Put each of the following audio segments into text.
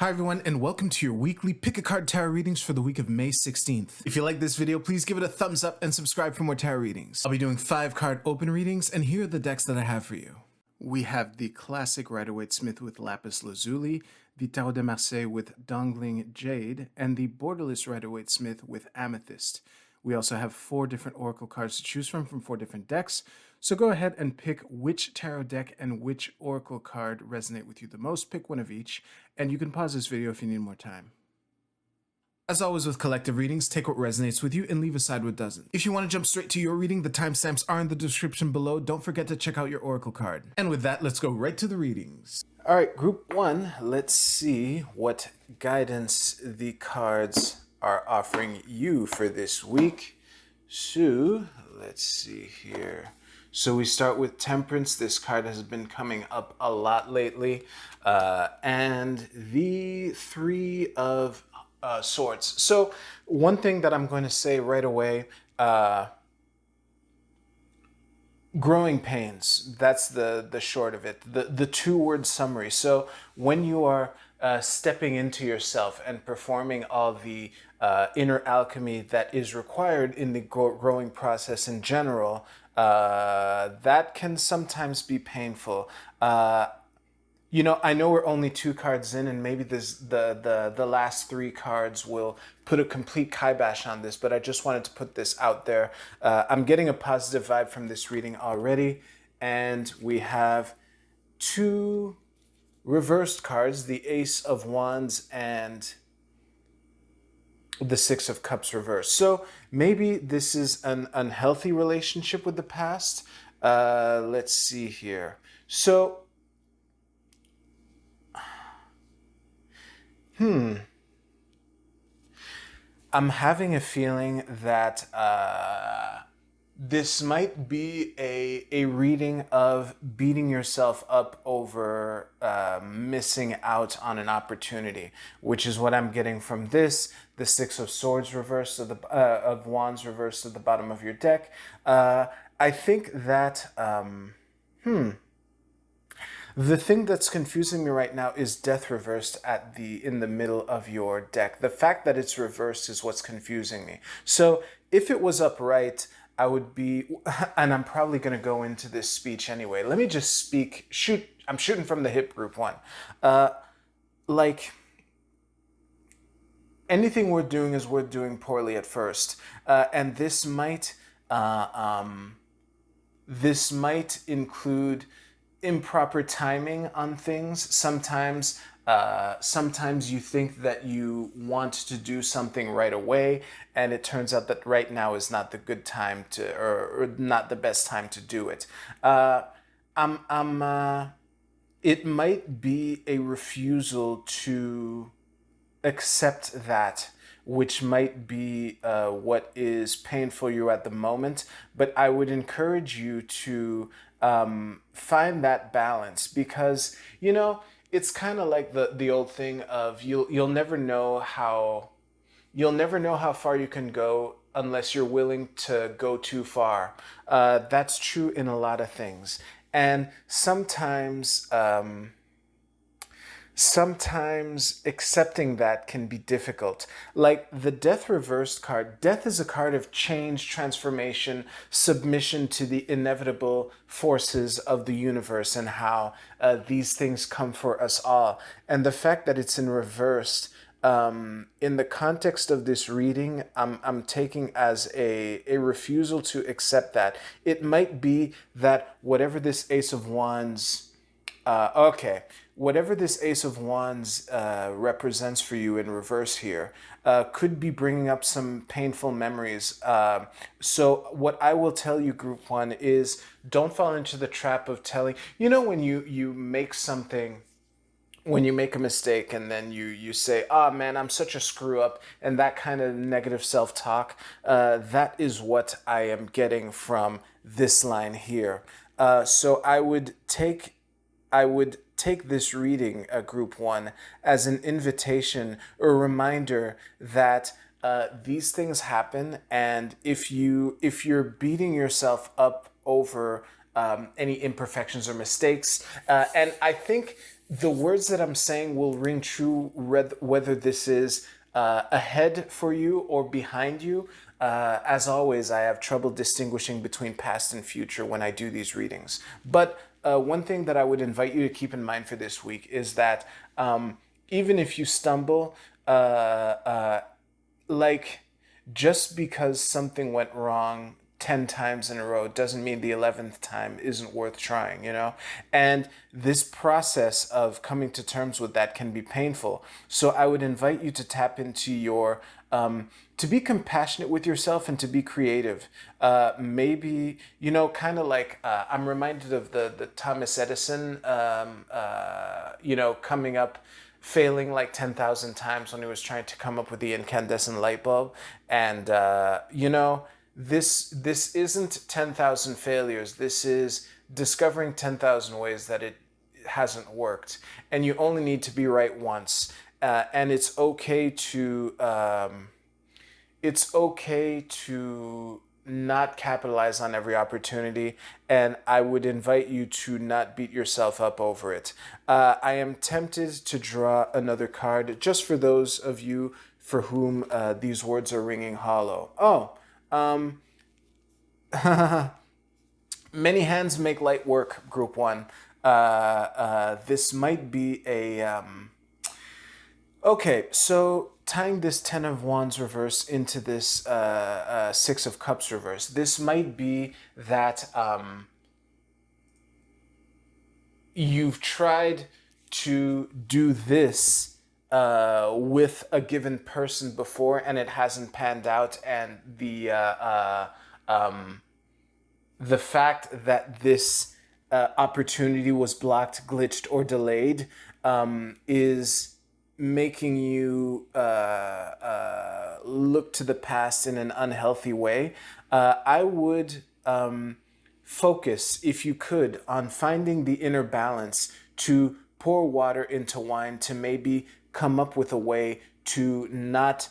Hi everyone, and welcome to your weekly Pick a Card Tarot readings for the week of May 16th. If you like this video, please give it a thumbs up and subscribe for more tarot readings. I'll be doing 5 card open readings, and here are the decks that I have for you. We have the classic Rider-Waite-Smith with Lapis Lazuli, the Tarot de Marseille with Dongling Jade, and the borderless Rider-Waite-Smith with Amethyst. We also have 4 different oracle cards to choose from 4 different decks, so go ahead and pick which tarot deck and which oracle card resonate with you the most. Pick one of each, and you can pause this video if you need more time. As always with collective readings, take what resonates with you and leave aside what doesn't. If you want to jump straight to your reading, the timestamps are in the description below. Don't forget to check out your oracle card. And with that, let's go right to the readings. All right, group 1, let's see what guidance the cards are offering you for this week. So, let's see here. So we start with Temperance. This card has been coming up a lot lately. And the Three of Swords. So one thing that I'm going to say right away, growing pains, that's the short of it, the 2-word summary. So when you are stepping into yourself and performing all the inner alchemy that is required in the growing process in general, that can sometimes be painful. You know, I know we're only 2 cards in, and maybe the last 3 cards will put a complete kibosh on this, but I just wanted to put this out there. I'm getting a positive vibe from this reading already, and we have 2 reversed cards, the Ace of Wands and the Six of Cups reversed. So maybe this is an unhealthy relationship with the past. Let's see here. So, I'm having a feeling that this might be a reading of beating yourself up over missing out on an opportunity, which is what I'm getting from this. The Six of Swords reversed of Wands reversed at the bottom of your deck. I think that the thing that's confusing me right now is Death reversed in the middle of your deck. The fact that it's reversed is what's confusing me. So if it was upright, I would be, and I'm probably going to go into this speech anyway. Let me just I'm shooting from the hip, group 1. Like, anything we're doing is we're doing poorly at first. And this might include improper timing on things. Sometimes you think that you want to do something right away, and it turns out that right now is not the good time to, or not the best time to do it. It might be a refusal to accept that, which might be what is painful you at the moment. But I would encourage you to find that balance, because, you know, it's kind of like the old thing of you'll never know how far you can go unless you're willing to go too far. That's true in a lot of things, and sometimes accepting that can be difficult. Like the Death reversed card. Death is a card of change, transformation, submission to the inevitable forces of the universe, and how these things come for us all. And the fact that it's in reversed, in the context of this reading, I'm taking as a refusal to accept that. It might be that whatever this Ace of Wands, whatever this Ace of Wands represents for you in reverse here, could be bringing up some painful memories. So what I will tell you, group 1, is don't fall into the trap of telling, you know, when you make something, when you make a mistake and then you say, oh man, I'm such a screw up, and that kind of negative self-talk, that is what I am getting from this line here. So I would take this reading, group 1, as an invitation or reminder that these things happen, and if you're beating yourself up over any imperfections or mistakes, and I think the words that I'm saying will ring true whether this is ahead for you or behind you. As always, I have trouble distinguishing between past and future when I do these readings. But one thing that I would invite you to keep in mind for this week is that even if you stumble, like just because something went wrong 10 times in a row doesn't mean the 11th time isn't worth trying, you know? And this process of coming to terms with that can be painful. So I would invite you to tap into your, to be compassionate with yourself and to be creative. Maybe, you know, kind of like, I'm reminded of the Thomas Edison, you know, coming up failing like 10,000 times when he was trying to come up with the incandescent light bulb. And, you know, this isn't 10,000 failures. This is discovering 10,000 ways that it hasn't worked. And you only need to be right once. And it's okay to not capitalize on every opportunity, and I would invite you to not beat yourself up over it. I am tempted to draw another card just for those of you for whom these words are ringing hollow. Oh, many hands make light work, group one. This might be a... Okay, so tying this Ten of Wands reverse into this Six of Cups reverse, this might be that you've tried to do this with a given person before and it hasn't panned out, and the fact that this opportunity was blocked, glitched, or delayed is making you look to the past in an unhealthy way. I would focus, if you could, on finding the inner balance to pour water into wine, to maybe come up with a way to not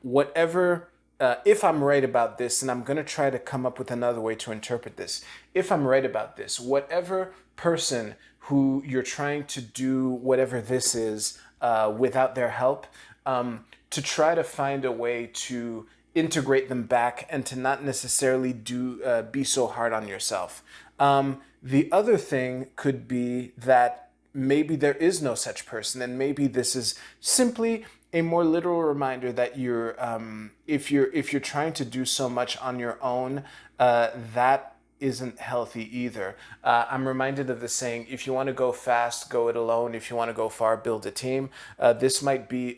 whatever. If I'm right about this, and I'm going to try to come up with another way to interpret this. If I'm right about this, whatever person who you're trying to do whatever this is without their help, to try to find a way to integrate them back and to not necessarily be so hard on yourself. The other thing could be that maybe there is no such person, and maybe this is simply a more literal reminder that you're if you're trying to do so much on your own, that isn't healthy either. I'm reminded of the saying, if you want to go fast, go it alone. If you want to go far, build a team. This might be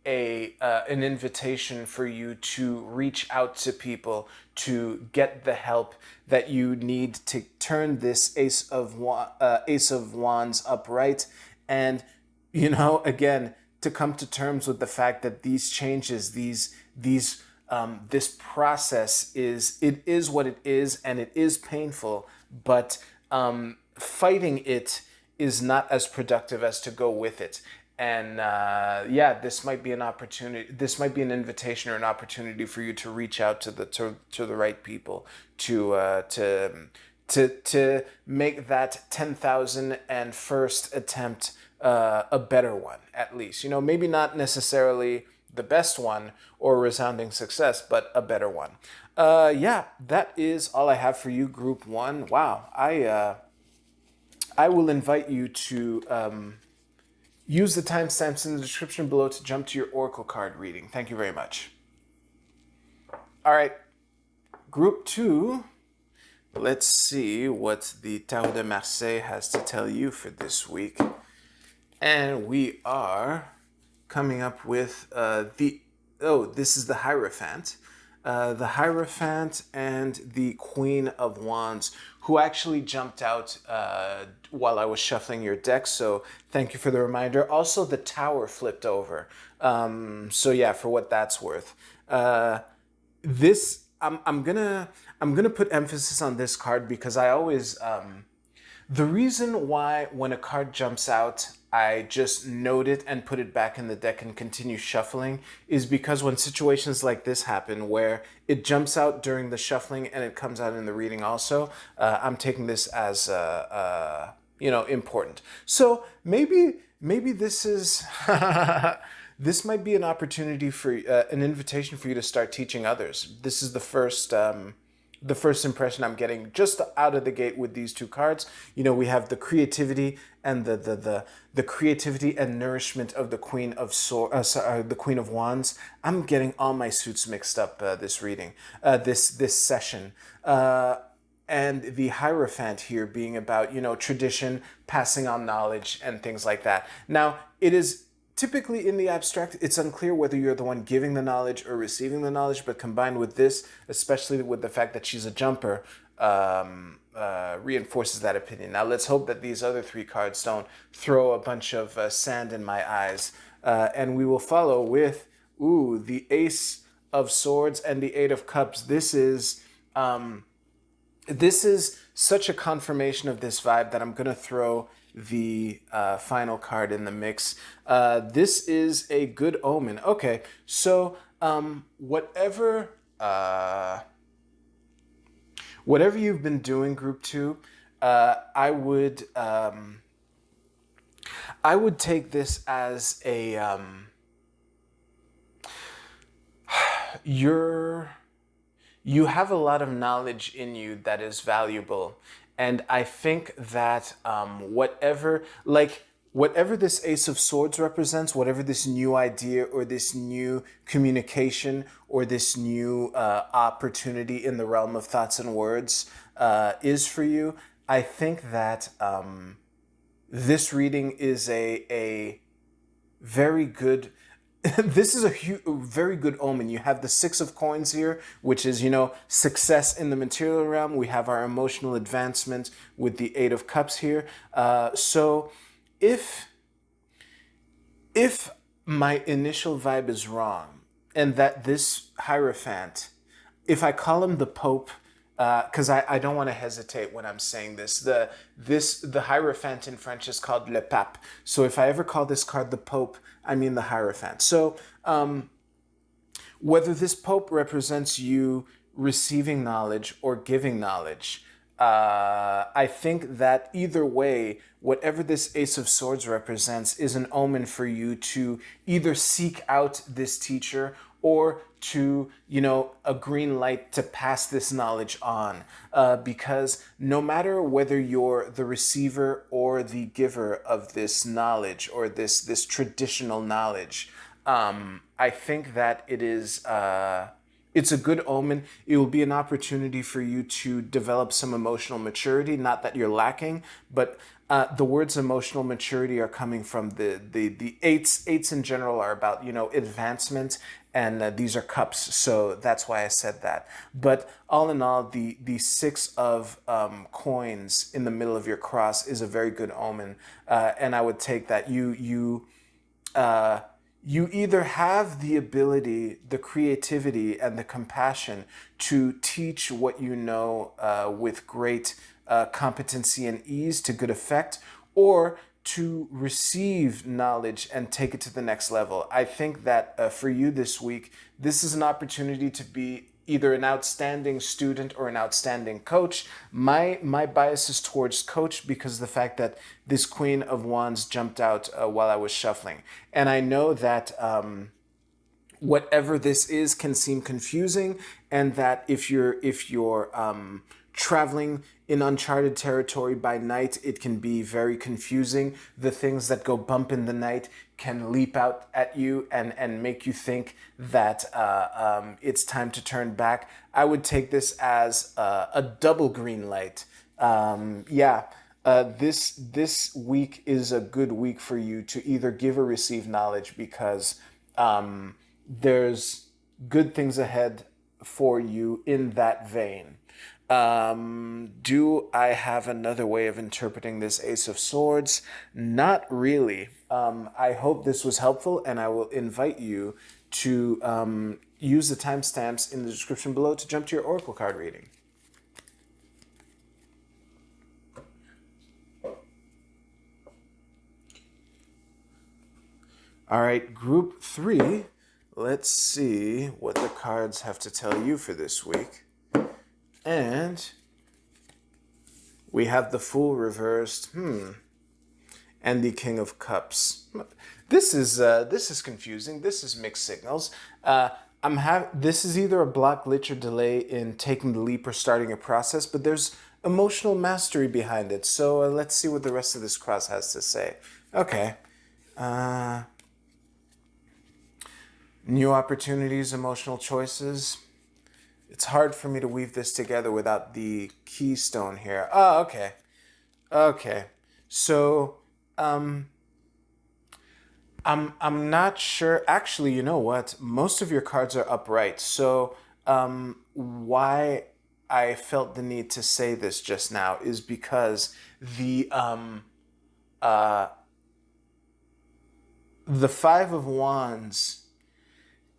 an invitation for you to reach out to people to get the help that you need to turn this Ace of Wands upright, and, you know, again, to come to terms with the fact that these changes, this process is what it is, and it is painful, but fighting it is not as productive as to go with it. And yeah, this might be an opportunity. This might be an invitation or an opportunity for you to reach out to the right people to make that 10,001st attempt a better one, at least. You know, maybe not necessarily the best one or resounding success, but a better one. Yeah, that is all I have for you, Group 1. Wow, I will invite you to use the timestamps in the description below to jump to your Oracle card reading. Thank you very much. All right, Group 2. Let's see what the Tarot de Marseille has to tell you for this week. And we are coming up with this is the Hierophant. The Hierophant and the Queen of Wands, who actually jumped out while I was shuffling your deck, so thank you for the reminder. Also, the Tower flipped over. So yeah, for what that's worth. I'm gonna put emphasis on this card because I always The reason why when a card jumps out, I just note it and put it back in the deck and continue shuffling is because when situations like this happen where it jumps out during the shuffling and it comes out in the reading also, I'm taking this as important. So maybe this is this might be an opportunity for an invitation for you to start teaching others. This is the first impression I'm getting just out of the gate with these two cards. We have the creativity and the creativity and nourishment of the the Queen of Wands. I'm getting all my suits mixed up this reading, this session. And the Hierophant here being about, tradition, passing on knowledge, and things like that. Now, it is typically in the abstract, it's unclear whether you're the one giving the knowledge or receiving the knowledge, but combined with this, especially with the fact that she's a jumper, reinforces that opinion. Now, let's hope that these other three cards don't throw a bunch of sand in my eyes. And we will follow with, the Ace of Swords and the Eight of Cups. This is such a confirmation of this vibe that I'm going to throw the final card in the mix. This is a good omen. Okay, so whatever you've been doing, Group 2, I would take this as a you have a lot of knowledge in you that is valuable. And I think that whatever this Ace of Swords represents, whatever this new idea or this new communication or this new opportunity in the realm of thoughts and words is for you, I think that this reading is a very good this is a very good omen. You have the Six of Coins here, which is, success in the material realm. We have our emotional advancement with the Eight of Cups here. So if my initial vibe is wrong and that this Hierophant, if I call him the Pope, because I don't want to hesitate when I'm saying this. The Hierophant in French is called Le Pape. So if I ever call this card the Pope, I mean the Hierophant. So whether this Pope represents you receiving knowledge or giving knowledge, I think that either way, whatever this Ace of Swords represents is an omen for you to either seek out this teacher or to, a green light to pass this knowledge on. Because no matter whether you're the receiver or the giver of this knowledge or this traditional knowledge, I think that it is... it's a good omen. It will be an opportunity for you to develop some emotional maturity. Not that you're lacking, but the words emotional maturity are coming from the eights. Eights in general are about, advancement, and these are cups. So that's why I said that. But all in all, the Six of Coins in the middle of your cross is a very good omen. And I would take that. You either have the ability, the creativity, and the compassion to teach what you know with great competency and ease to good effect, or to receive knowledge and take it to the next level. I think that for you this week, this is an opportunity to be either an outstanding student or an outstanding coach. My bias is towards coach because of the fact that this Queen of Wands jumped out while I was shuffling. And I know that whatever this is can seem confusing, and that if you're traveling in uncharted territory by night, it can be very confusing. The things that go bump in the night can leap out at you and make you think that it's time to turn back. I would take this as a double green light. This week is a good week for you to either give or receive knowledge, because there's good things ahead for you in that vein. Do I have another way of interpreting this Ace of Swords? Not really. I hope this was helpful, and I will invite you to use the timestamps in the description below to jump to your Oracle card reading. All right, group 3. Let's see what the cards have to tell you for this week. And we have the Fool reversed, and the King of Cups. This is confusing. This is mixed signals. This is either a block, glitch, or delay in taking the leap or starting a process, but there's emotional mastery behind it. So let's see what the rest of this cross has to say. Okay. New opportunities, emotional choices. It's hard for me to weave this together without the keystone here. Oh, okay. Okay. So, I'm not sure. Actually, you know what? Most of your cards are upright. So, why I felt the need to say this just now is because the Five of Wands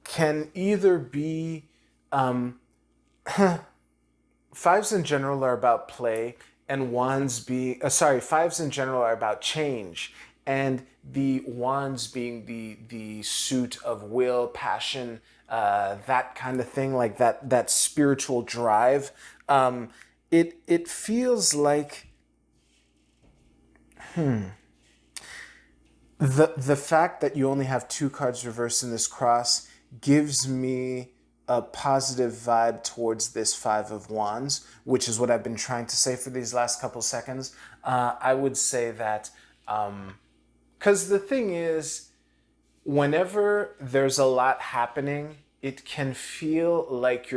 can either be fives in general are about play, and fives in general are about change, and the wands being the suit of will, passion, that kind of thing, like that spiritual drive. It feels like the fact that you only have 2 cards reversed in this cross gives me a positive vibe towards this Five of Wands, which is what I've been trying to say for these last couple seconds. I would say that, because the thing is, whenever there's a lot happening, it can feel like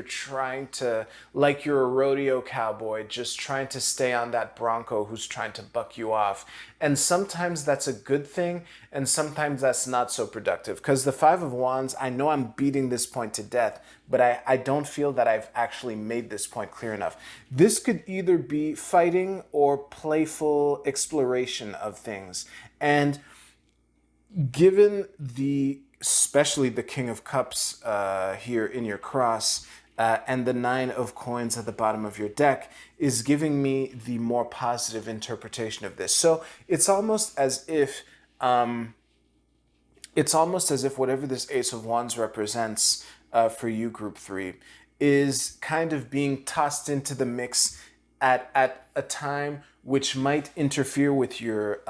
like you're a rodeo cowboy just trying to stay on that bronco who's trying to buck you off. And sometimes that's a good thing, and sometimes that's not so productive. Because the Five of Wands, I know I'm beating this point to death, but I don't feel that I've actually made this point clear enough. This could either be fighting or playful exploration of things. And given especially the King of Cups here in your cross, and the Nine of Coins at the bottom of your deck is giving me the more positive interpretation of this. So it's almost as if whatever this Ace of Wands represents for you, Group 3, is kind of being tossed into the mix at a time which might interfere with your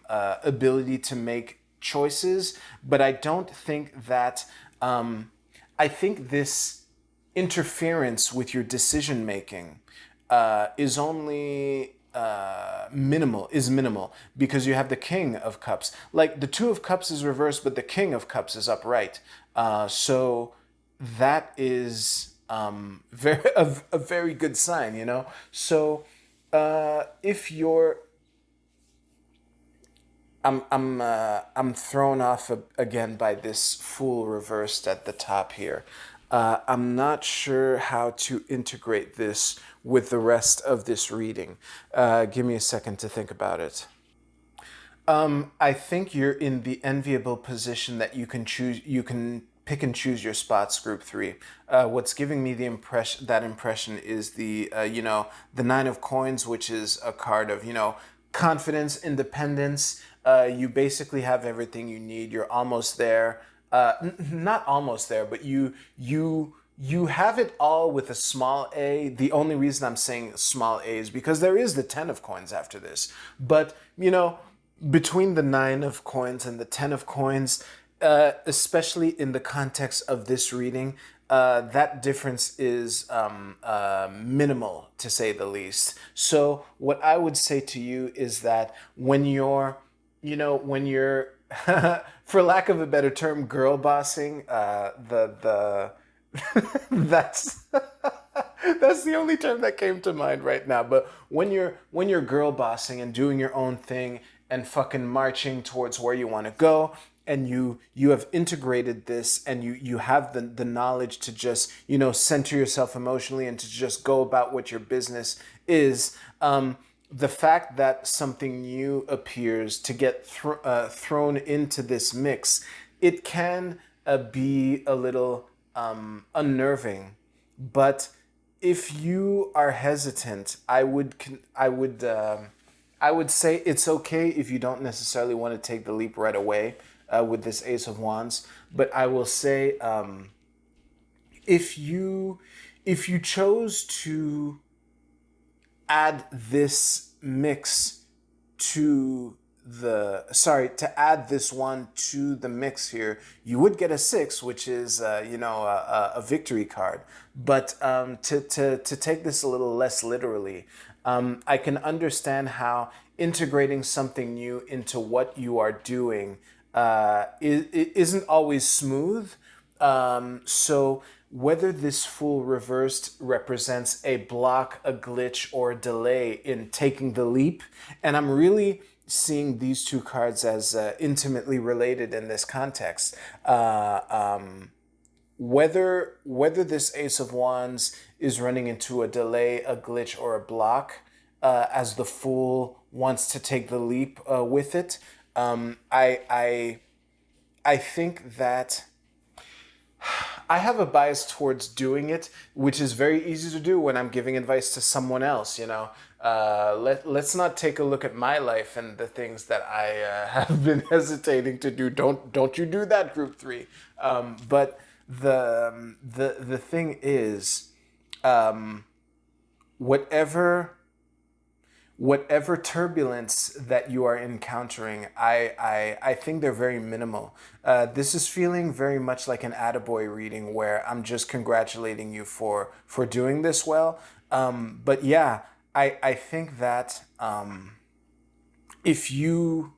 ability to make choices, but I don't think that. I think this interference with your decision making is only minimal because you have the King of Cups. Like the Two of Cups is reversed, but the King of Cups is upright. So that is a very good sign, you know. So if you're I'm thrown off again by this Fool reversed at the top here. I'm not sure how to integrate this with the rest of this reading. Give me a second to think about it. I think you're in the enviable position that you can pick and choose your spots, Group 3. What's giving me that impression is the Nine of Coins, which is a card of, confidence, independence. You basically have everything you need. You're almost there. Not almost there, but you have it all with a small a. The only reason I'm saying small a is because there is the 10 of coins after this. But, between the 9 of coins and the 10 of coins, especially in the context of this reading, that difference is minimal, to say the least. So what I would say to you is that when you're, for lack of a better term, girl bossing, that's that's the only term that came to mind right now. But when you're girl bossing and doing your own thing and fucking marching towards where you want to go, and you have integrated this, and you have the knowledge to just center yourself emotionally and to just go about what your business is. The fact that something new appears to get thrown into this mix, it can be a little unnerving. But if you are hesitant, I would I would say it's okay if you don't necessarily want to take the leap right away with this Ace of Wands. But I will say, if you chose to add this mix to to add this one to the mix here, you would get a 6, which is a victory card. But to take this a little less literally, I can understand how integrating something new into what you are doing isn't always smooth. So whether this Fool reversed represents a block, a glitch, or a delay in taking the leap, and I'm really seeing these two cards as intimately related in this context. Whether this Ace of Wands is running into a delay, a glitch, or a block, as the Fool wants to take the leap with it, I think that I have a bias towards doing it, which is very easy to do when I'm giving advice to someone else. Let's not take a look at my life and the things that I have been hesitating to do. Don't you do that, Group 3. But the thing is, whatever turbulence that you are encountering, I think they're very minimal. This is feeling very much like an attaboy reading where I'm just congratulating you for doing this well. But yeah, I think that if you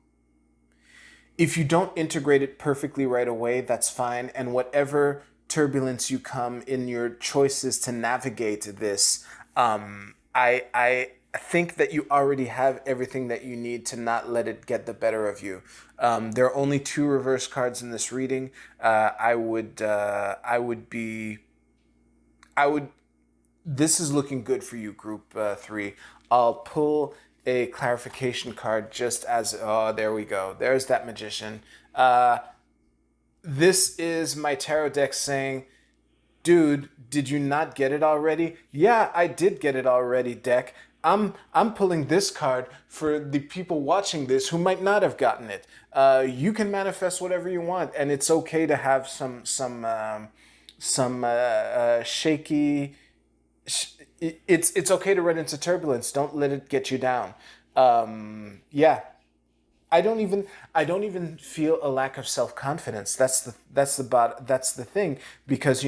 don't integrate it perfectly right away, that's fine. And whatever turbulence you come in your choices to navigate this, I think that you already have everything that you need to not let it get the better of you. There are only 2 reverse cards in this reading. This is looking good for you, Group 3. I'll pull a clarification card just as, oh, there we go. There's that Magician. This is my tarot deck saying, dude, did you not get it already? Yeah, I did get it already, deck. I'm pulling this card for the people watching this who might not have gotten it. You can manifest whatever you want, and it's okay to have some shaky. It's okay to run into turbulence. Don't let it get you down. Yeah. I don't even feel a lack of self-confidence. That's the thing, because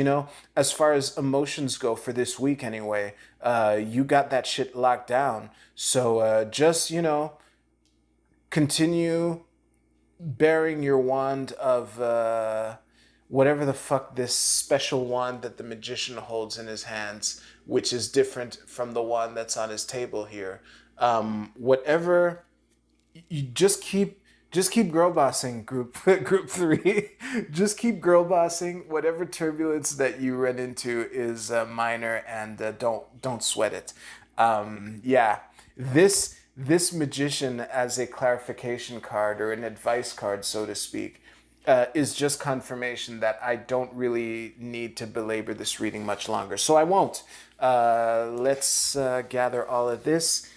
as far as emotions go for this week anyway, you got that shit locked down. So just continue bearing your wand of whatever the fuck this special wand that the Magician holds in his hands, which is different from the wand that's on his table here. Whatever. You just keep girl bossing, group 3. Just keep girl bossing. Whatever turbulence that you run into is minor, and don't sweat it. Yeah, this Magician as a clarification card or an advice card, so to speak, is just confirmation that I don't really need to belabor this reading much longer. So I won't. Let's gather all of this.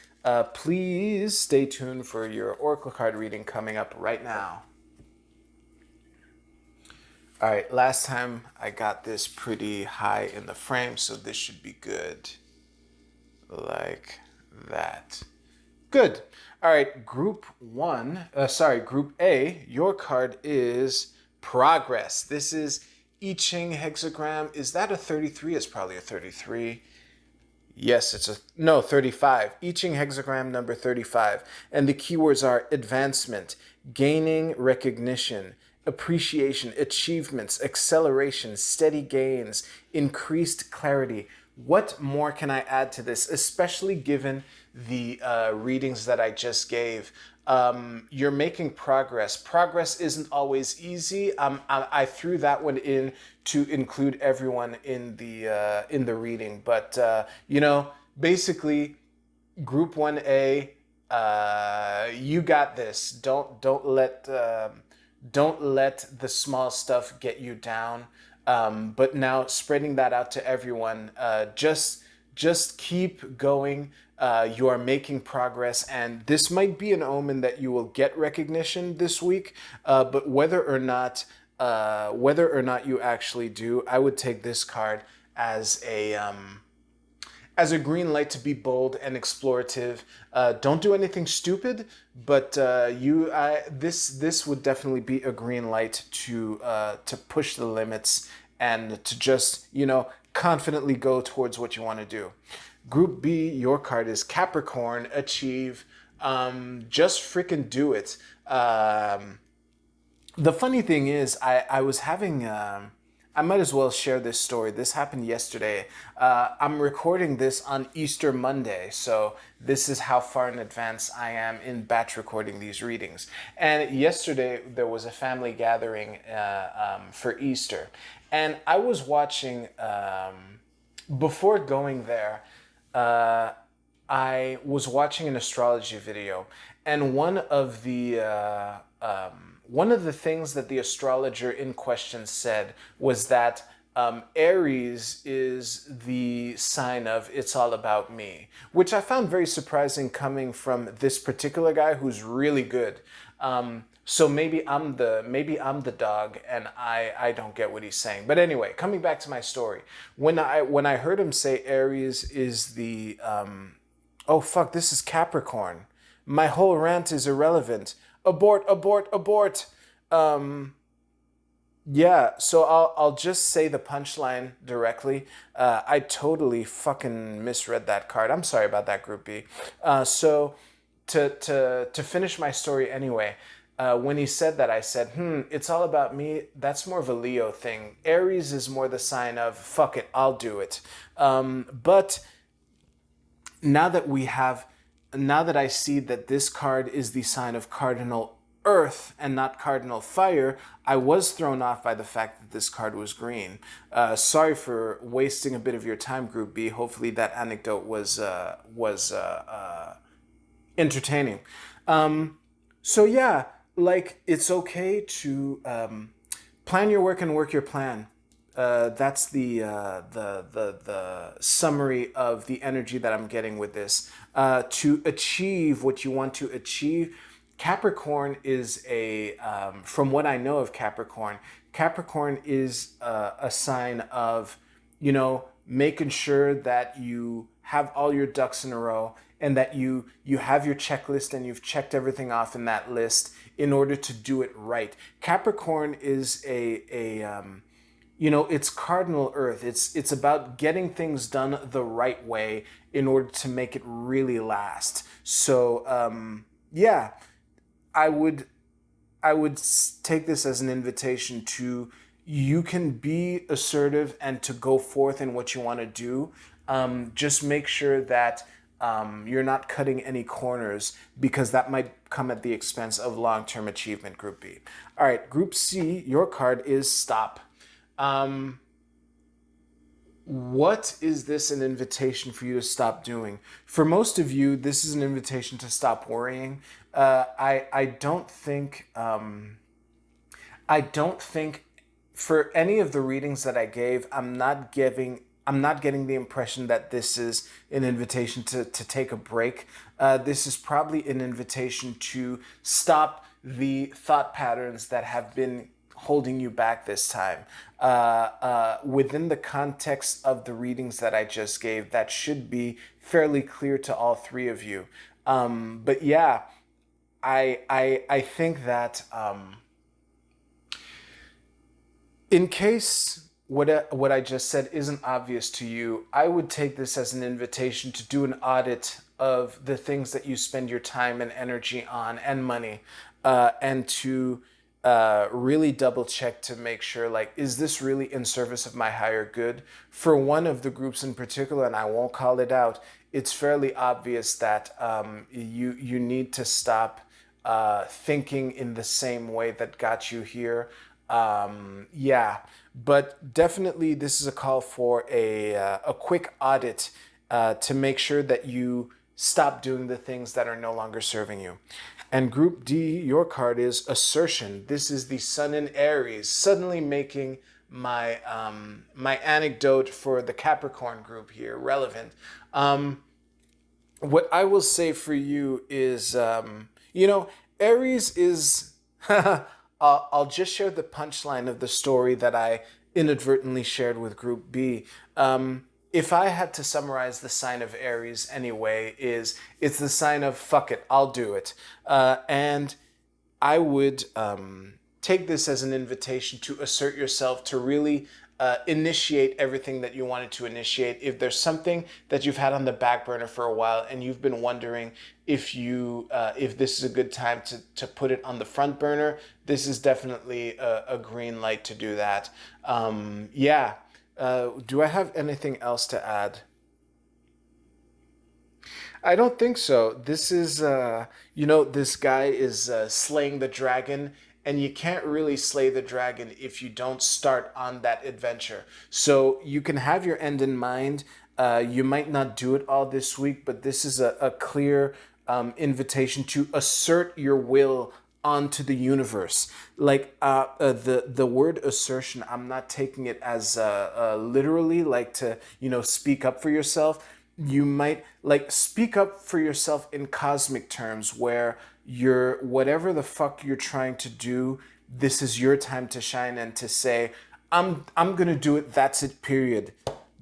Please stay tuned for your Oracle card reading coming up right now. All right, last time I got this pretty high in the frame, so this should be good. Like that. Good. All right, Group A, your card is Progress. This is I Ching hexagram. Is that a 33? It's probably a 33. Yes, it's 35. I Ching hexagram number 35. And the keywords are advancement, gaining recognition, appreciation, achievements, acceleration, steady gains, increased clarity. What more can I add to this, especially given the readings that I just gave? You're making progress. Progress isn't always easy. I threw that one in to include everyone in the reading, but basically, Group 1A, you got this. Don't let the small stuff get you down. But now spreading that out to everyone, just keep going. you are making progress, and this might be an omen that you will get recognition this week. But whether or not you actually do, I would take this card as a green light to be bold and explorative. Don't do anything stupid, but this would definitely be a green light to push the limits and to just, confidently go towards what you want to do. Group B, your card is Capricorn. Achieve. Just freaking do it. The funny thing is, I was having. I might as well share this story. This happened yesterday. I'm recording this on Easter Monday, so this is how far in advance I am in batch recording these readings. And yesterday there was a family gathering for Easter, and I was watching. Before going there, I was watching an astrology video, and one of the things that the astrologer in question said was that Aries is the sign of "it's all about me," which I found very surprising coming from this particular guy who's really good. So maybe I'm the dog and I don't get what he's saying. But anyway, coming back to my story, when I heard him say Aries is the oh fuck, this is Capricorn. My whole rant is irrelevant. Abort, abort, abort. Yeah, so I'll just say the punchline directly. I totally fucking misread that card. I'm sorry about that, Group B. So to finish my story anyway, when he said that, I said, it's all about me. That's more of a Leo thing. Aries is more the sign of fuck it, I'll do it. But now that I see that this card is the sign of cardinal earth and not cardinal fire, I was thrown off by the fact that this card was green. Sorry for wasting a bit of your time, Group B. Hopefully that anecdote was entertaining. So yeah, like, it's okay to plan your work and work your plan. That's the summary of the energy that I'm getting with this. To achieve what you want to achieve, Capricorn is from what I know of Capricorn, Capricorn is a sign of, making sure that you have all your ducks in a row and that you have your checklist and you've checked everything off in that list in order to do it right. Capricorn is it's cardinal earth. It's about getting things done the right way in order to make it really last. So, yeah, I would take this as an invitation to, you can be assertive and to go forth in what you want to do. Just make sure that you're not cutting any corners, because that might come at the expense of long-term achievement, Group B. All right, Group C, your card is Stop. What is this an invitation for you to stop doing? For most of you, this is an invitation to stop worrying. I don't think for any of the readings that I gave, I'm not getting the impression that this is an invitation to take a break. This is probably an invitation to stop the thought patterns that have been holding you back this time. Within the context of the readings that I just gave, that should be fairly clear to all three of you. But yeah, I think that in case what I just said isn't obvious to you, I would take this as an invitation to do an audit of the things that you spend your time and energy on and money, and to really double check to make sure, like, is this really in service of my higher good? For one of the groups in particular, and I won't call it out, it's fairly obvious that you need to stop thinking in the same way that got you here. Yeah, but definitely this is a call for a quick audit to make sure that you stop doing the things that are no longer serving you. And Group D, your card is Assertion. This is the Sun in Aries, suddenly making my my anecdote for the Capricorn group here relevant. what I will say for you is, Aries is. I'll just share the punchline of the story that I inadvertently shared with Group B. If I had to summarize the sign of Aries anyway, it's the sign of fuck it, I'll do it, and I would take this as an invitation to assert yourself, to really initiate everything that you wanted to initiate. If there's something that you've had on the back burner for a while and you've been wondering if this is a good time to put it on the front burner, this is definitely a green light to do that. Yeah. Do I have anything else to add? I don't think so. This is, this guy is slaying the dragon, and you can't really slay the dragon if you don't start on that adventure. So you can have your end in mind. You might not do it all this week, but this is a clear invitation to assert your will onto the universe. Like the word assertion, I'm not taking it as literally, like to speak up for yourself. You might like speak up for yourself in cosmic terms, where you're whatever the fuck you're trying to do, this is your time to shine and to say, I'm gonna do it, that's it, period.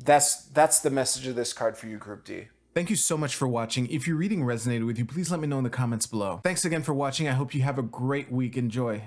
That's the message of this card for you, Group D. Thank you so much for watching. If your reading resonated with you, please let me know in the comments below. Thanks again for watching. I hope you have a great week. Enjoy.